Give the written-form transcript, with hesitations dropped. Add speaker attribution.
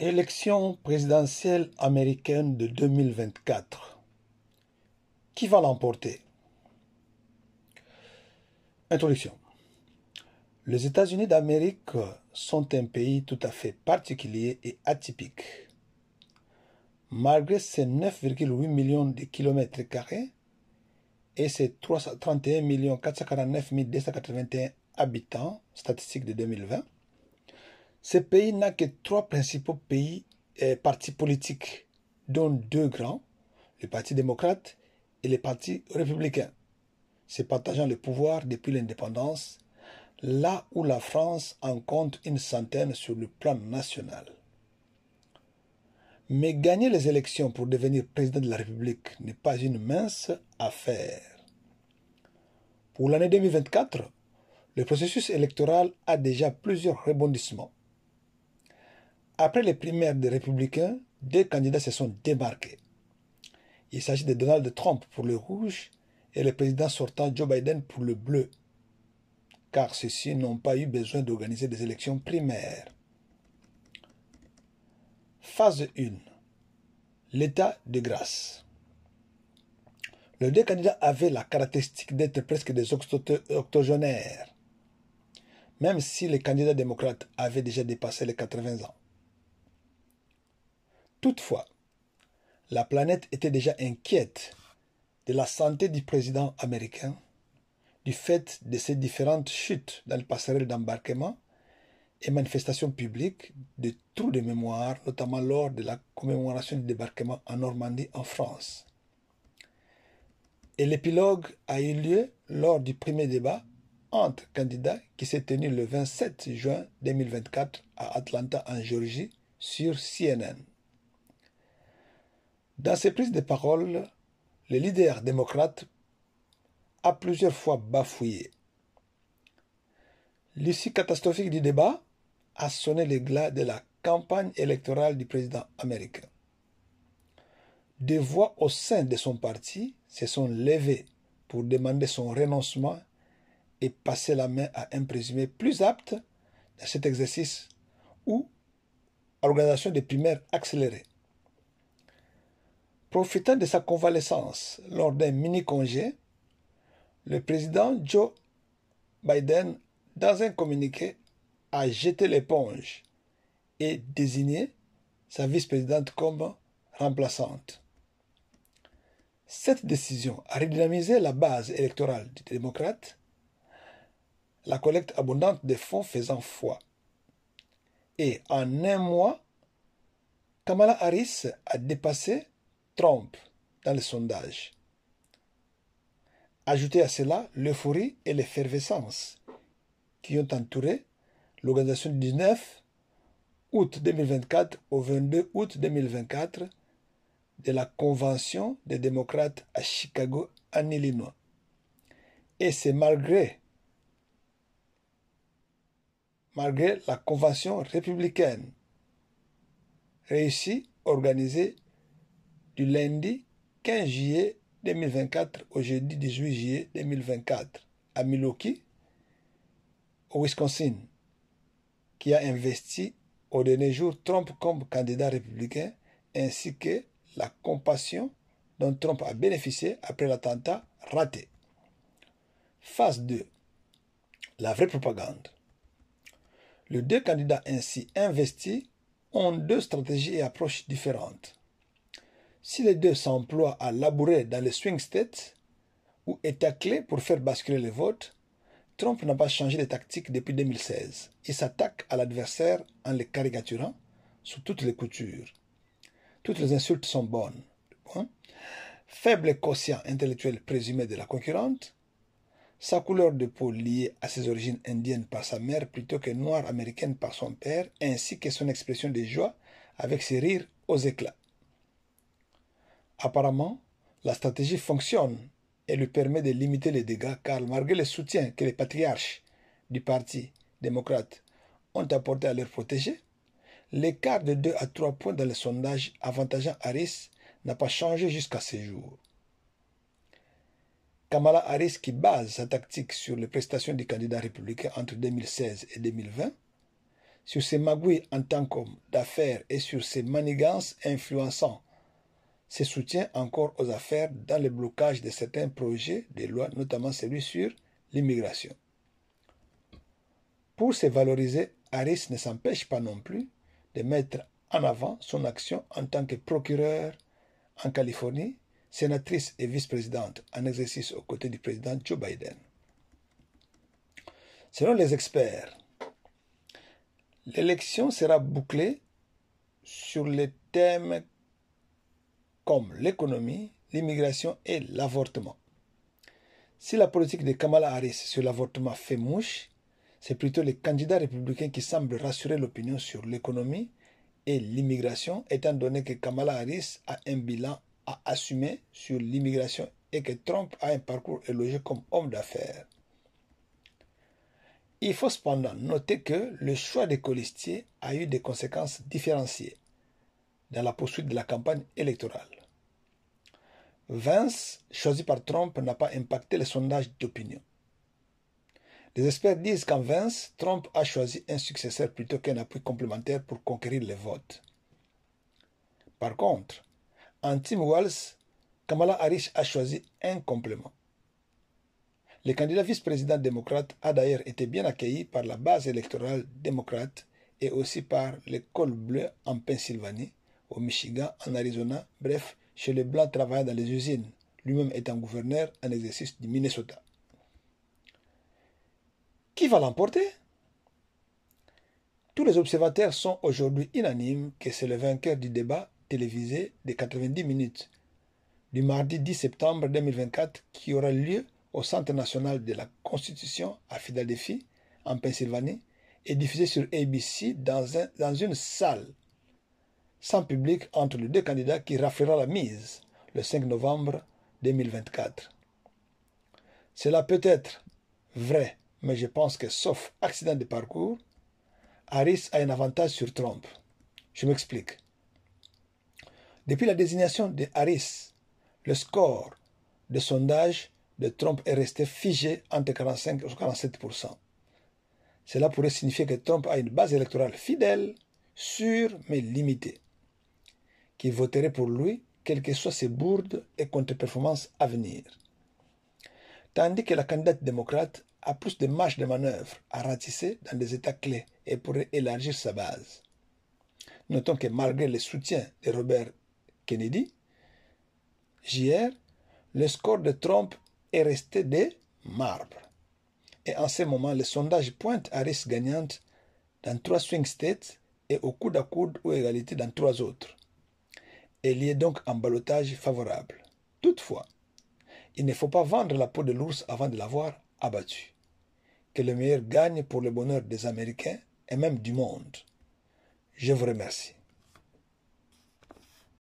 Speaker 1: Élection présidentielle américaine de 2024. Qui va l'emporter? Introduction. Les États-Unis d'Amérique sont un pays tout à fait particulier et atypique. Malgré ses 9,8 millions de kilomètres carrés et ses 331 449 281 habitants, statistiques de 2020, ce pays n'a que trois principaux partis politiques, dont deux grands, le Parti démocrate et le Parti républicain, se partageant le pouvoir depuis l'indépendance, là où la France en compte une centaine sur le plan national. Mais gagner les élections pour devenir président de la République n'est pas une mince affaire. Pour l'année 2024, le processus électoral a déjà plusieurs rebondissements. Après les primaires des républicains, deux candidats se sont démarqués. Il s'agit de Donald Trump pour le rouge et le président sortant Joe Biden pour le bleu, car ceux-ci n'ont pas eu besoin d'organiser des élections primaires. Phase 1. L'état de grâce. Les deux candidats avaient la caractéristique d'être presque des octogénaires, même si les candidats démocrates avaient déjà dépassé les 80 ans. Toutefois, la planète était déjà inquiète de la santé du président américain du fait de ses différentes chutes dans les passerelles d'embarquement et manifestations publiques de trous de mémoire, notamment lors de la commémoration du débarquement en Normandie en France. Et l'épilogue a eu lieu lors du premier débat entre candidats qui s'est tenu le 27 juin 2024 à Atlanta en Géorgie sur CNN. Dans ses prises de parole, le leader démocrate a plusieurs fois bafouillé. L'issue catastrophique du débat a sonné le glas de la campagne électorale du président américain. Des voix au sein de son parti se sont levées pour demander son renoncement et passer la main à un présumé plus apte dans cet exercice ou à l'organisation des primaires accélérées. Profitant de sa convalescence lors d'un mini-congé, le président Joe Biden, dans un communiqué, a jeté l'éponge et désigné sa vice-présidente comme remplaçante. Cette décision a redynamisé la base électorale des démocrates, la collecte abondante de fonds faisant foi. Et en un mois, Kamala Harris a dépassé Trump dans les sondages. Ajoutez à cela l'euphorie et l'effervescence qui ont entouré l'organisation du 19 août 2024 au 22 août 2024 de la Convention des démocrates à Chicago, en Illinois. Et c'est malgré la Convention républicaine réussie, organisée du lundi 15 juillet 2024 au jeudi 18 juillet 2024 à Milwaukee, au Wisconsin, qui a investi au dernier jour Trump comme candidat républicain, ainsi que la compassion dont Trump a bénéficié après l'attentat raté. Phase 2. La vraie propagande. Les deux candidats ainsi investis ont deux stratégies et approches différentes. Si les deux s'emploient à labourer dans les swing states, ou États clés pour faire basculer les votes, Trump n'a pas changé de tactique depuis 2016. Il s'attaque à l'adversaire en le caricaturant sous toutes les coutures. Toutes les insultes sont bonnes. Faible quotient intellectuel présumé de la concurrente, sa couleur de peau liée à ses origines indiennes par sa mère plutôt que noire américaine par son père, ainsi que son expression de joie avec ses rires aux éclats. Apparemment, la stratégie fonctionne et lui permet de limiter les dégâts car malgré le soutien que les patriarches du Parti démocrate ont apporté à leur protégé, l'écart de 2 à 3 points dans les sondages avantageant Harris n'a pas changé jusqu'à ce jour. Kamala Harris, qui base sa tactique sur les prestations du candidat républicain entre 2016 et 2020, sur ses magouilles en tant qu'homme d'affaires et sur ses manigances influençant ses soutiens encore aux affaires dans le blocage de certains projets de loi, notamment celui sur l'immigration. Pour se valoriser, Harris ne s'empêche pas non plus de mettre en avant son action en tant que procureur en Californie, sénatrice et vice-présidente en exercice aux côtés du président Joe Biden. Selon les experts, l'élection sera bouclée sur les thèmes comme l'économie, l'immigration et l'avortement. Si la politique de Kamala Harris sur l'avortement fait mouche, c'est plutôt les candidats républicains qui semblent rassurer l'opinion sur l'économie et l'immigration, étant donné que Kamala Harris a un bilan à assumer sur l'immigration et que Trump a un parcours élogieux comme homme d'affaires. Il faut cependant noter que le choix des colistiers a eu des conséquences différenciées dans la poursuite de la campagne électorale. Vance, choisi par Trump, n'a pas impacté les sondages d'opinion. Les experts disent qu'en Vance, Trump a choisi un successeur plutôt qu'un appui complémentaire pour conquérir les votes. Par contre, en Tim Walz, Kamala Harris a choisi un complément. Le candidat vice-président démocrate a d'ailleurs été bien accueilli par la base électorale démocrate et aussi par les cols bleus en Pennsylvanie, au Michigan, en Arizona, bref, chez les Blancs travaillant dans les usines, lui-même étant gouverneur en exercice du Minnesota. Qui va l'emporter? Tous les observateurs sont aujourd'hui unanimes que c'est le vainqueur du débat télévisé de 90 minutes du mardi 10 septembre 2024 qui aura lieu au Centre national de la Constitution à Philadelphie, en Pennsylvanie, et diffusé sur ABC dans une salle sans public entre les deux candidats qui raflera la mise le 5 novembre 2024. Cela peut être vrai, mais je pense que sauf accident de parcours, Harris a un avantage sur Trump. Je m'explique. Depuis la désignation de Harris, le score de sondage de Trump est resté figé entre 45 et 47%. Cela pourrait signifier que Trump a une base électorale fidèle, sûre mais limitée, qui voterait pour lui, quelles que soient ses bourdes et contre-performances à venir. Tandis que la candidate démocrate a plus de marge de manœuvre à ratisser dans des États clés et pourrait élargir sa base. Notons que malgré le soutien de Robert Kennedy, JR, le score de Trump est resté de marbre. Et en ce moment, le sondage pointe Harris gagnante dans 3 swing states et au coude à coude ou égalité dans 3 autres. Elle y est donc en ballottage favorable. Toutefois, il ne faut pas vendre la peau de l'ours avant de l'avoir abattu. Que le meilleur gagne pour le bonheur des Américains et même du monde. Je vous remercie.